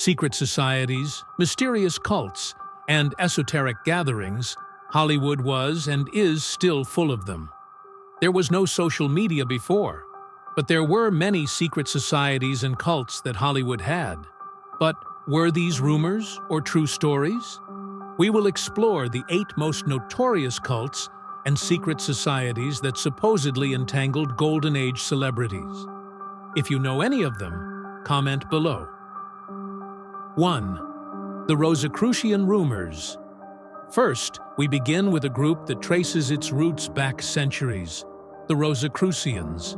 Secret societies, mysterious cults, and esoteric gatherings, Hollywood was and is still full of them. There was no social media before, but there were many secret societies and cults that Hollywood had. But were these rumors or true stories? We will explore the 8 most notorious cults and secret societies that supposedly entangled Golden Age celebrities. If you know any of them, comment below. 1. The Rosicrucian rumors. First, we begin with a group that traces its roots back centuries, the Rosicrucians.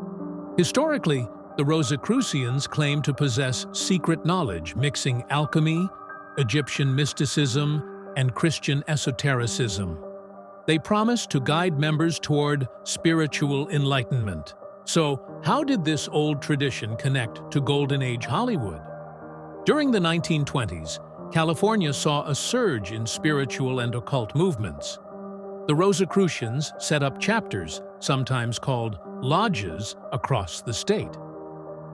Historically, the Rosicrucians claim to possess secret knowledge mixing alchemy, Egyptian mysticism, and Christian esotericism. They promise to guide members toward spiritual enlightenment. So, how did this old tradition connect to Golden Age Hollywood? During the 1920s, California saw a surge in spiritual and occult movements. The Rosicrucians set up chapters, sometimes called lodges, across the state.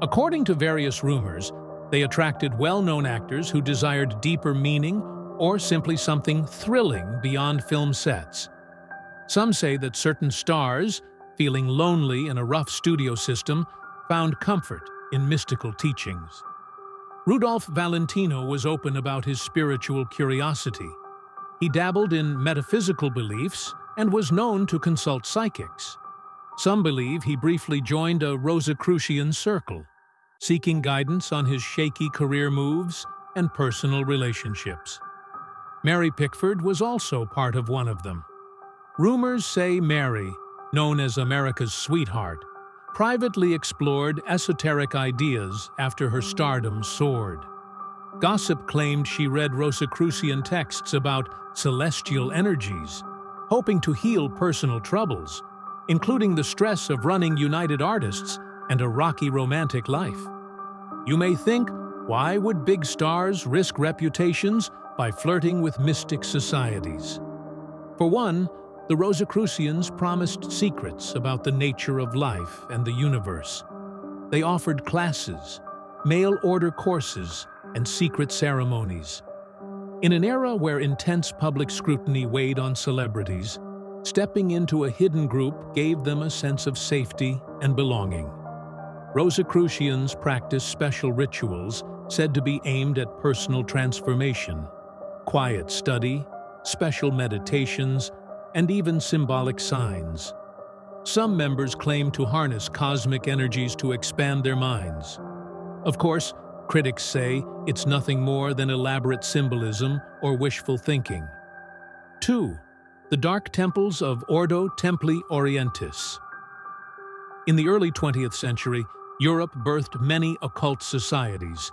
According to various rumors, they attracted well-known actors who desired deeper meaning or simply something thrilling beyond film sets. Some say that certain stars, feeling lonely in a rough studio system, found comfort in mystical teachings. Rudolph Valentino was open about his spiritual curiosity. He dabbled in metaphysical beliefs and was known to consult psychics. Some believe he briefly joined a Rosicrucian circle, seeking guidance on his shaky career moves and personal relationships. Mary Pickford was also part of one of them. Rumors say Mary, known as America's sweetheart, privately explored esoteric ideas after her stardom soared. Gossip claimed she read Rosicrucian texts about celestial energies, hoping to heal personal troubles, including the stress of running United Artists and a rocky romantic life. You may think, why would big stars risk reputations by flirting with mystic societies? For one, the Rosicrucians promised secrets about the nature of life and the universe. They offered classes, mail-order courses, and secret ceremonies. In an era where intense public scrutiny weighed on celebrities, stepping into a hidden group gave them a sense of safety and belonging. Rosicrucians practiced special rituals said to be aimed at personal transformation, quiet study, special meditations, and even symbolic signs. Some members claim to harness cosmic energies to expand their minds. Of course, critics say it's nothing more than elaborate symbolism or wishful thinking. 2. The Dark Temples of Ordo, Templi, Orientis. In the early 20th century, Europe birthed many occult societies,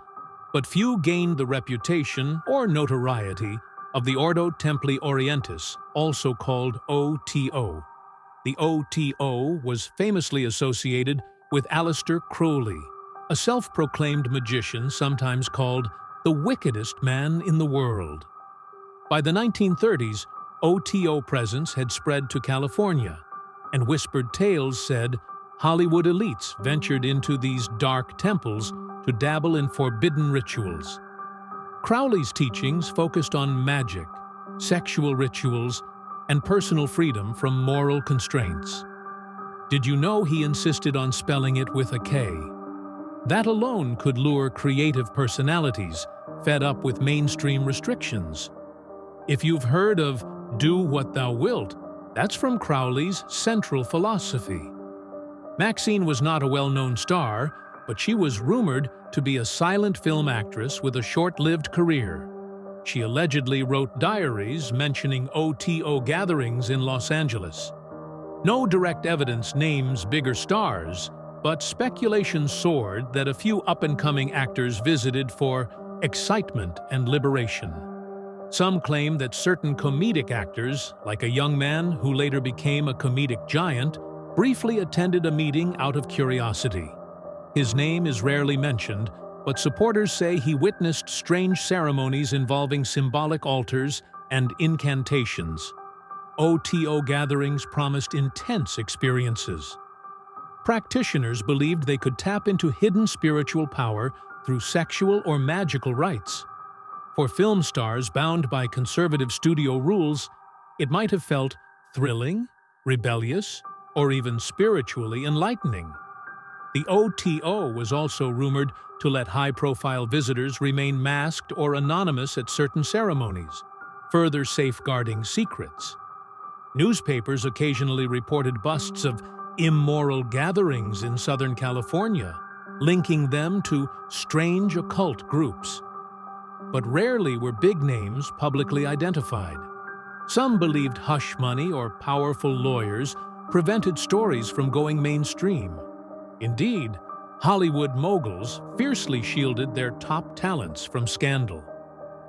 but few gained the reputation or notoriety of the Ordo Templi Orientis, also called OTO. The OTO was famously associated with Aleister Crowley, a self-proclaimed magician sometimes called the wickedest man in the world. By the 1930s, OTO presence had spread to California, and whispered tales said Hollywood elites ventured into these dark temples to dabble in forbidden rituals. Crowley's teachings focused on magic, sexual rituals, and personal freedom from moral constraints. Did you know he insisted on spelling it with a K? That alone could lure creative personalities fed up with mainstream restrictions. If you've heard of "do what thou wilt," that's from Crowley's central philosophy. Maxine was not a well-known star, but she was rumored to be a silent film actress with a short-lived career. She allegedly wrote diaries mentioning OTO gatherings in Los Angeles. No direct evidence names bigger stars, but speculation soared that a few up-and-coming actors visited for excitement and liberation. Some claim that certain comedic actors, like a young man who later became a comedic giant, briefly attended a meeting out of curiosity. His name is rarely mentioned, but supporters say he witnessed strange ceremonies involving symbolic altars and incantations. OTO gatherings promised intense experiences. Practitioners believed they could tap into hidden spiritual power through sexual or magical rites. For film stars bound by conservative studio rules, it might have felt thrilling, rebellious, or even spiritually enlightening. The OTO was also rumored to let high-profile visitors remain masked or anonymous at certain ceremonies, further safeguarding secrets. Newspapers occasionally reported busts of immoral gatherings in Southern California, linking them to strange occult groups. But rarely were big names publicly identified. Some believed hush money or powerful lawyers prevented stories from going mainstream. Indeed, Hollywood moguls fiercely shielded their top talents from scandal.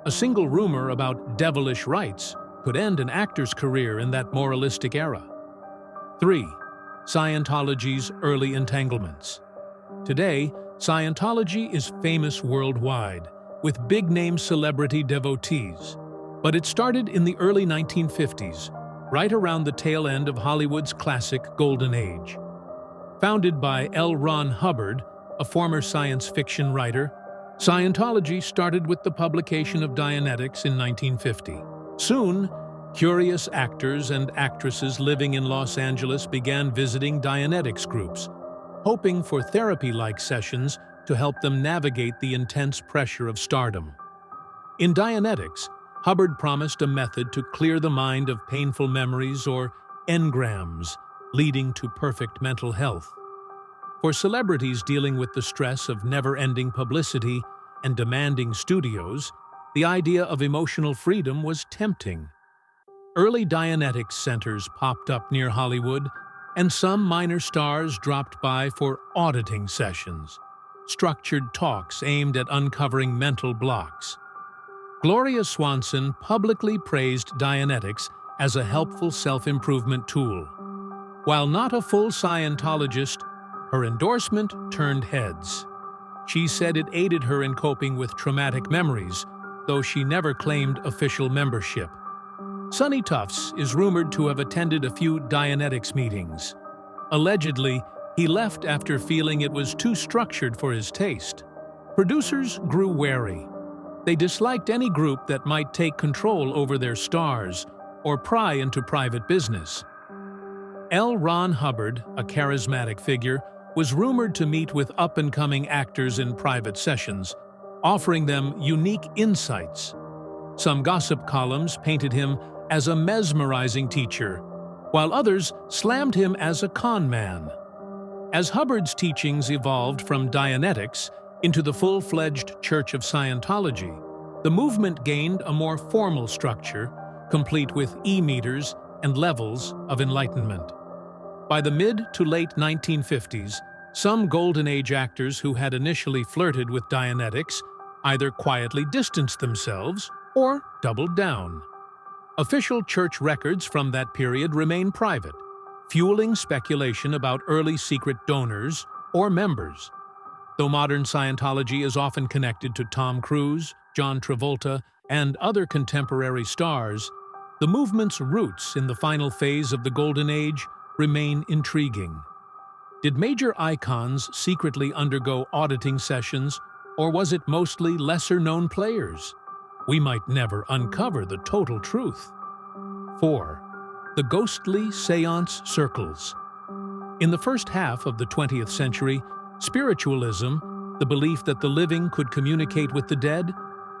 A single rumor about devilish rites could end an actor's career in that moralistic era. 3. Scientology's early entanglements. Today, Scientology is famous worldwide, with big-name celebrity devotees. But it started in the early 1950s, right around the tail end of Hollywood's classic Golden Age. Founded by L. Ron Hubbard, a former science fiction writer, Scientology started with the publication of Dianetics in 1950. Soon, curious actors and actresses living in Los Angeles began visiting Dianetics groups, hoping for therapy-like sessions to help them navigate the intense pressure of stardom. In Dianetics, Hubbard promised a method to clear the mind of painful memories or engrams, leading to perfect mental health. For celebrities dealing with the stress of never-ending publicity and demanding studios, the idea of emotional freedom was tempting. Early Dianetics centers popped up near Hollywood, and some minor stars dropped by for auditing sessions, structured talks aimed at uncovering mental blocks. Gloria Swanson publicly praised Dianetics as a helpful self-improvement tool. While not a full Scientologist, her endorsement turned heads. She said it aided her in coping with traumatic memories, though she never claimed official membership. Sonny Tufts is rumored to have attended a few Dianetics meetings. Allegedly, he left after feeling it was too structured for his taste. Producers grew wary. They disliked any group that might take control over their stars or pry into private business. L. Ron Hubbard, a charismatic figure, was rumored to meet with up-and-coming actors in private sessions, offering them unique insights. Some gossip columns painted him as a mesmerizing teacher, while others slammed him as a con man. As Hubbard's teachings evolved from Dianetics into the full-fledged Church of Scientology, the movement gained a more formal structure, complete with e-meters and levels of enlightenment. By the mid to late 1950s, some Golden Age actors who had initially flirted with Dianetics either quietly distanced themselves or doubled down. Official church records from that period remain private, fueling speculation about early secret donors or members. Though modern Scientology is often connected to Tom Cruise, John Travolta, and other contemporary stars, the movement's roots in the final phase of the Golden Age remain intriguing. Did major icons secretly undergo auditing sessions, or was it mostly lesser-known players? We might never uncover the total truth. 4. The ghostly seance circles. In the first half of the 20th century, spiritualism, the belief that the living could communicate with the dead,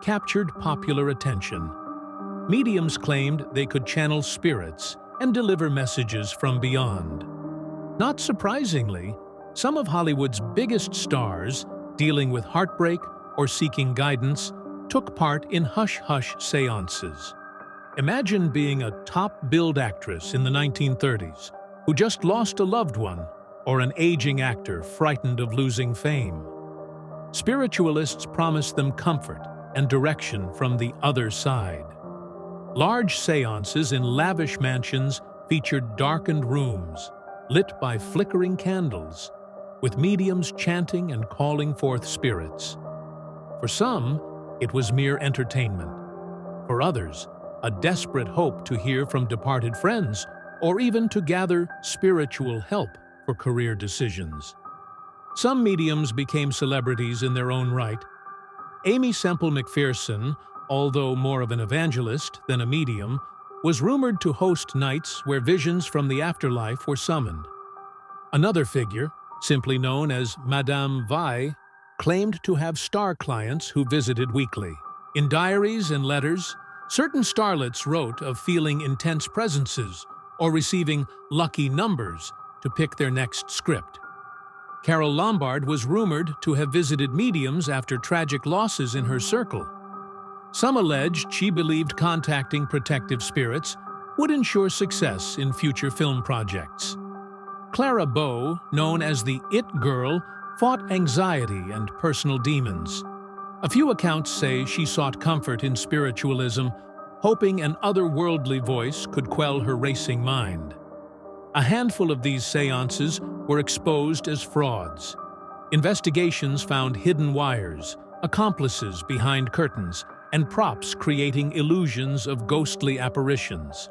captured popular attention. Mediums claimed they could channel spirits and deliver messages from beyond. Not surprisingly, some of Hollywood's biggest stars, dealing with heartbreak or seeking guidance, took part in hush-hush seances. Imagine being a top-billed actress in the 1930s who just lost a loved one, or an aging actor frightened of losing fame. Spiritualists promised them comfort and direction from the other side. Large seances in lavish mansions featured darkened rooms, lit by flickering candles, with mediums chanting and calling forth spirits. For some, it was mere entertainment. For others, a desperate hope to hear from departed friends or even to gather spiritual help for career decisions. Some mediums became celebrities in their own right. Amy Semple McPherson, although more of an evangelist than a medium, was rumored to host nights where visions from the afterlife were summoned. Another figure, simply known as Madame Vi, claimed to have star clients who visited weekly. In diaries and letters, certain starlets wrote of feeling intense presences or receiving lucky numbers to pick their next script. Carol Lombard was rumored to have visited mediums after tragic losses in her circle. Some alleged she believed contacting protective spirits would ensure success in future film projects. Clara Bow, known as the It Girl, fought anxiety and personal demons. A few accounts say she sought comfort in spiritualism, hoping an otherworldly voice could quell her racing mind. A handful of these seances were exposed as frauds. Investigations found hidden wires, accomplices behind curtains, and props creating illusions of ghostly apparitions.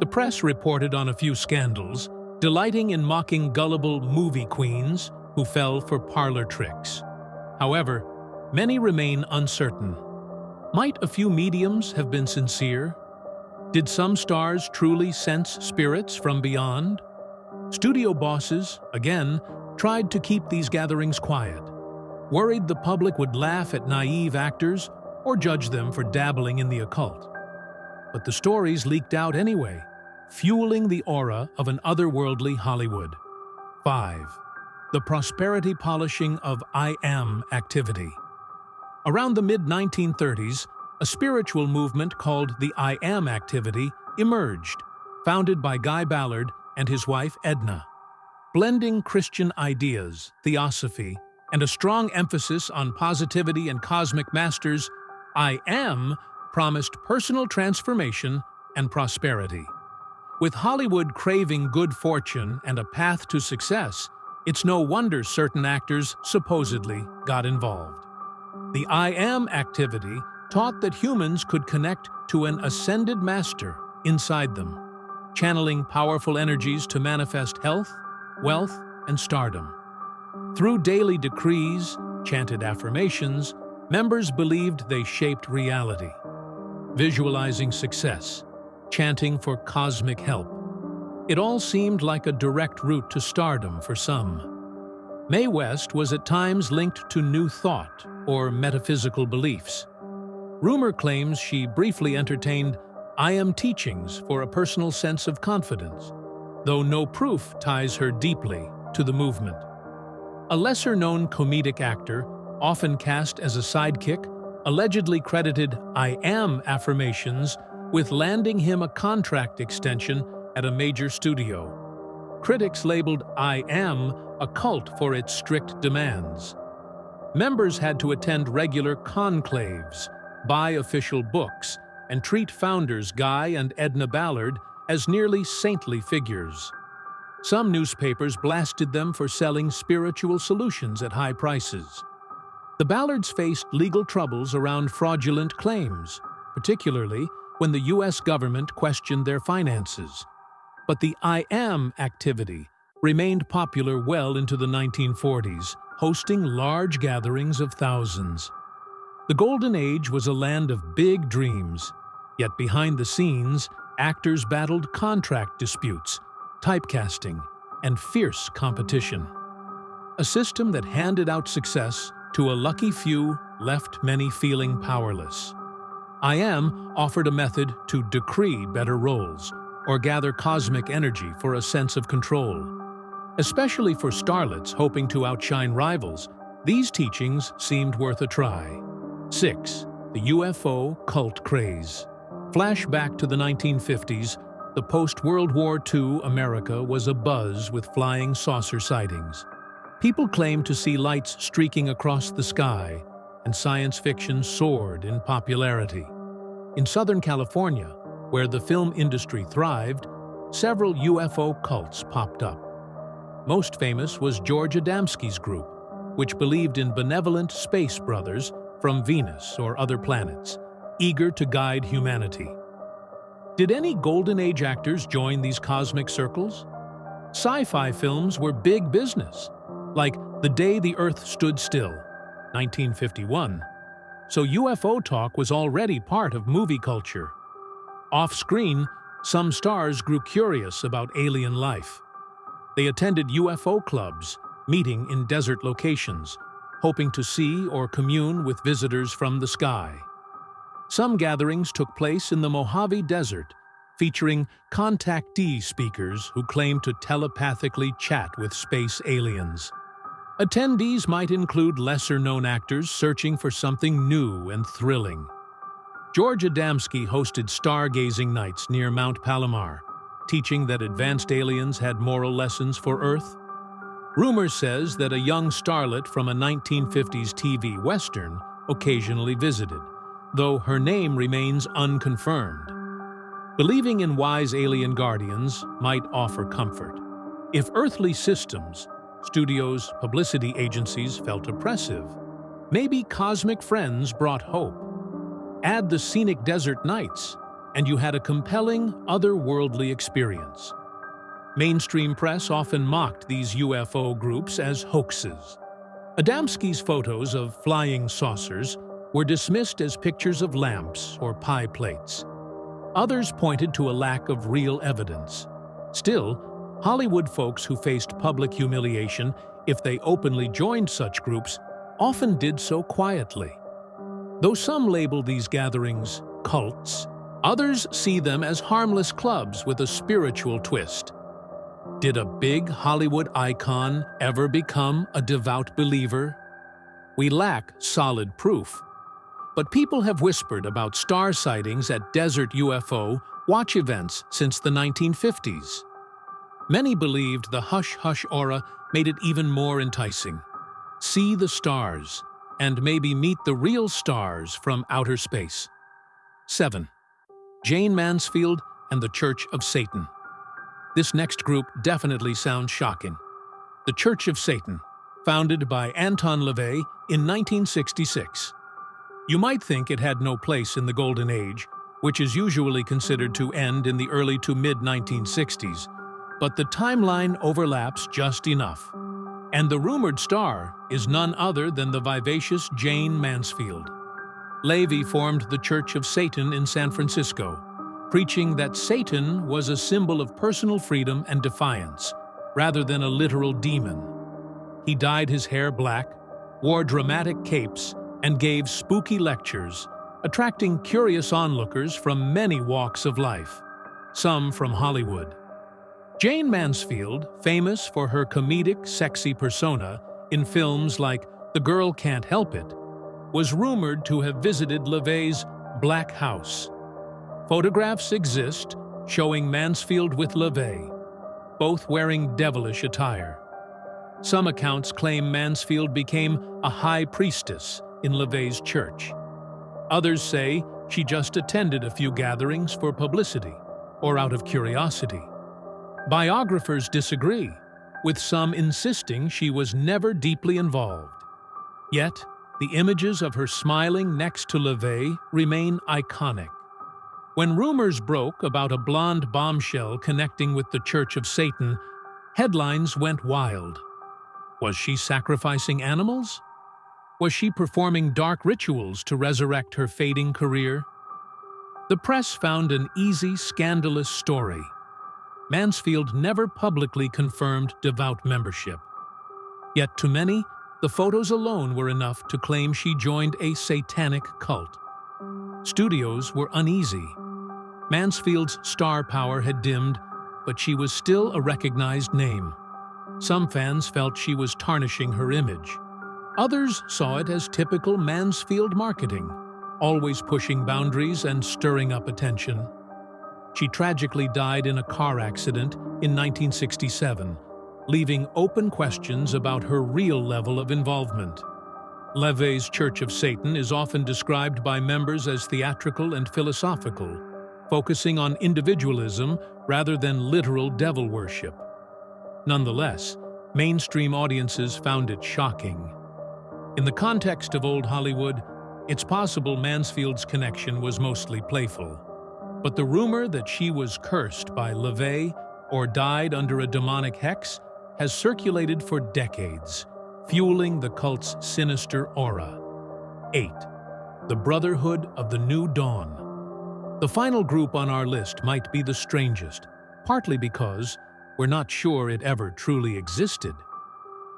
The press reported on a few scandals, delighting in mocking gullible movie queens who fell for parlor tricks. However, many remain uncertain. Might a few mediums have been sincere? Did some stars truly sense spirits from beyond? Studio bosses, again, tried to keep these gatherings quiet, worried the public would laugh at naive actors or judge them for dabbling in the occult. But the stories leaked out anyway, fueling the aura of an otherworldly Hollywood. 5. The prosperity polishing of I Am activity. Around the mid-1930s, a spiritual movement called the I Am activity emerged, founded by Guy Ballard and his wife Edna. Blending Christian ideas, theosophy, and a strong emphasis on positivity and cosmic masters, I Am promised personal transformation and prosperity. With Hollywood craving good fortune and a path to success, it's no wonder certain actors supposedly got involved. The I Am activity taught that humans could connect to an ascended master inside them, channeling powerful energies to manifest health, wealth, and stardom. Through daily decrees, chanted affirmations, members believed they shaped reality, visualizing success, chanting for cosmic help. It all seemed like a direct route to stardom for some. Mae West was at times linked to New Thought or metaphysical beliefs. Rumor claims she briefly entertained I Am teachings for a personal sense of confidence, though no proof ties her deeply to the movement. A lesser-known comedic actor, often cast as a sidekick, allegedly credited I Am affirmations with landing him a contract extension at a major studio. Critics labeled I Am a cult for its strict demands. Members had to attend regular conclaves, buy official books, and treat founders Guy and Edna Ballard as nearly saintly figures. Some newspapers blasted them for selling spiritual solutions at high prices. The Ballards faced legal troubles around fraudulent claims, particularly when the U.S. government questioned their finances. But the I Am activity remained popular well into the 1940s, hosting large gatherings of thousands. The Golden Age was a land of big dreams, yet behind the scenes, actors battled contract disputes, typecasting, and fierce competition. A system that handed out success to a lucky few left many feeling powerless. I Am offered a method to decree better roles or gather cosmic energy for a sense of control. Especially for starlets hoping to outshine rivals, these teachings seemed worth a try. 6. The UFO cult craze. Flashback to the 1950s, the post-World War II America was abuzz with flying saucer sightings. People claimed to see lights streaking across the sky, and science fiction soared in popularity. In Southern California, where the film industry thrived, several UFO cults popped up. Most famous was George Adamski's group, which believed in benevolent space brothers from Venus or other planets, eager to guide humanity. Did any Golden Age actors join these cosmic circles? Sci-fi films were big business, like The The Day the Earth Stood Still, 1951. So UFO talk was already part of movie culture. Off-screen, some stars grew curious about alien life. They attended UFO clubs, meeting in desert locations, hoping to see or commune with visitors from the sky. Some gatherings took place in the Mojave Desert, featuring contactee speakers who claimed to telepathically chat with space aliens. Attendees might include lesser-known actors searching for something new and thrilling. George Adamski hosted stargazing nights near Mount Palomar, teaching that advanced aliens had moral lessons for Earth. Rumor says that a young starlet from a 1950s TV Western occasionally visited, though her name remains unconfirmed. Believing in wise alien guardians might offer comfort. If earthly systems, studios, publicity agencies felt oppressive, maybe cosmic friends brought hope. Add the scenic desert nights, and you had a compelling, otherworldly experience. Mainstream press often mocked these UFO groups as hoaxes. Adamski's photos of flying saucers were dismissed as pictures of lamps or pie plates. Others pointed to a lack of real evidence. Still, Hollywood folks who faced public humiliation if they openly joined such groups often did so quietly. Though some label these gatherings cults, others see them as harmless clubs with a spiritual twist. Did a big Hollywood icon ever become a devout believer? We lack solid proof. But people have whispered about star sightings at desert UFO watch events since the 1950s. Many believed the hush-hush aura made it even more enticing. See the stars, and maybe meet the real stars from outer space. 7. Jayne Mansfield and the Church of Satan. This next group definitely sounds shocking. The Church of Satan, founded by Anton LaVey in 1966. You might think it had no place in the Golden Age, which is usually considered to end in the early to mid-1960s, but the timeline overlaps just enough. And the rumored star is none other than the vivacious Jayne Mansfield. LaVey formed the Church of Satan in San Francisco, preaching that Satan was a symbol of personal freedom and defiance, rather than a literal demon. He dyed his hair black, wore dramatic capes, and gave spooky lectures, attracting curious onlookers from many walks of life, some from Hollywood. Jayne Mansfield, famous for her comedic, sexy persona in films like The Girl Can't Help It, was rumored to have visited LaVey's Black House. Photographs exist showing Mansfield with LaVey, both wearing devilish attire. Some accounts claim Mansfield became a high priestess in LaVey's church. Others say she just attended a few gatherings for publicity or out of curiosity. Biographers disagree, with some insisting she was never deeply involved. Yet, the images of her smiling next to LaVey remain iconic. When rumors broke about a blonde bombshell connecting with the Church of Satan, headlines went wild. Was she sacrificing animals? Was she performing dark rituals to resurrect her fading career? The press found an easy, scandalous story. Mansfield never publicly confirmed devout membership. Yet to many, the photos alone were enough to claim she joined a satanic cult. Studios were uneasy. Mansfield's star power had dimmed, but she was still a recognized name. Some fans felt she was tarnishing her image. Others saw it as typical Mansfield marketing, always pushing boundaries and stirring up attention. She tragically died in a car accident in 1967, leaving open questions about her real level of involvement. LaVey's Church of Satan is often described by members as theatrical and philosophical, focusing on individualism rather than literal devil worship. Nonetheless, mainstream audiences found it shocking. In the context of old Hollywood, it's possible Mansfield's connection was mostly playful. But the rumor that she was cursed by LaVey or died under a demonic hex has circulated for decades, fueling the cult's sinister aura. 8. The Brotherhood of the New Dawn. The final group on our list might be the strangest, partly because we're not sure it ever truly existed.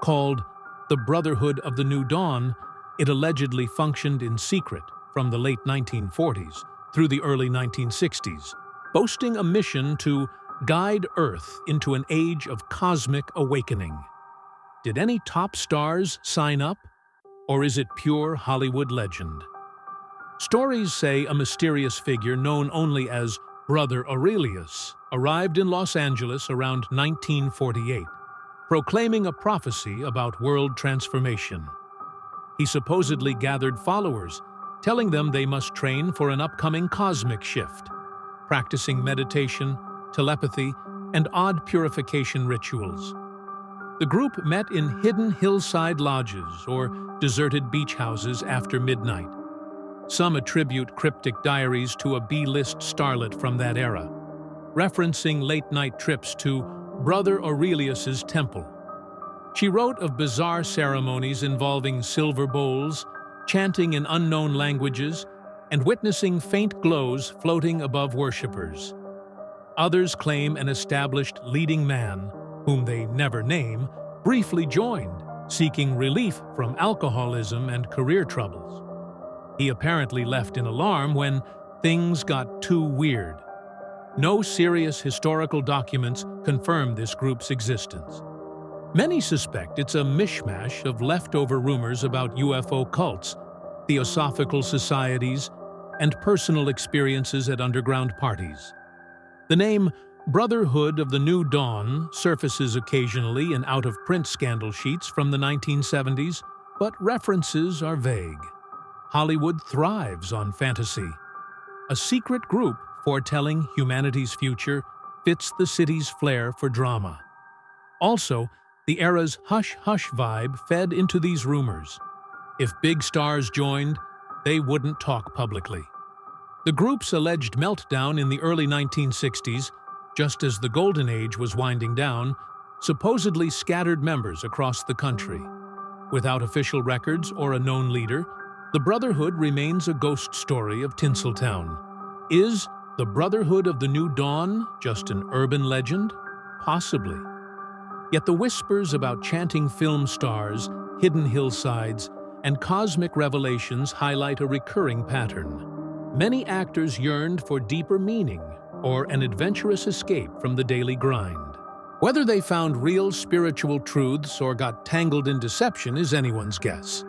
Called the Brotherhood of the New Dawn, it allegedly functioned in secret from the late 1940s through the early 1960s, boasting a mission to guide Earth into an age of cosmic awakening. Did any top stars sign up, or is it pure Hollywood legend? Stories say a mysterious figure known only as Brother Aurelius arrived in Los Angeles around 1948, proclaiming a prophecy about world transformation. He supposedly gathered followers, telling them they must train for an upcoming cosmic shift, practicing meditation, telepathy, and odd purification rituals. The group met in hidden hillside lodges or deserted beach houses after midnight. Some attribute cryptic diaries to a B-list starlet from that era, referencing late-night trips to Brother Aurelius's temple. She wrote of bizarre ceremonies involving silver bowls, chanting in unknown languages, and witnessing faint glows floating above worshippers. Others claim an established leading man, whom they never name, briefly joined, seeking relief from alcoholism and career troubles. He apparently left in alarm when things got too weird. No serious historical documents confirm this group's existence. Many suspect it's a mishmash of leftover rumors about UFO cults, theosophical societies, and personal experiences at underground parties. The name Brotherhood of the New Dawn surfaces occasionally in out-of-print scandal sheets from the 1970s, but references are vague. Hollywood thrives on fantasy. A secret group foretelling humanity's future fits the city's flair for drama. Also, the era's hush-hush vibe fed into these rumors. If big stars joined, they wouldn't talk publicly. The group's alleged meltdown in the early 1960s, just as the Golden Age was winding down, supposedly scattered members across the country. Without official records or a known leader, the Brotherhood remains a ghost story of Tinseltown. Is the Brotherhood of the New Dawn just an urban legend? Possibly. Yet the whispers about chanting film stars, hidden hillsides, and cosmic revelations highlight a recurring pattern. Many actors yearned for deeper meaning or an adventurous escape from the daily grind. Whether they found real spiritual truths or got tangled in deception is anyone's guess.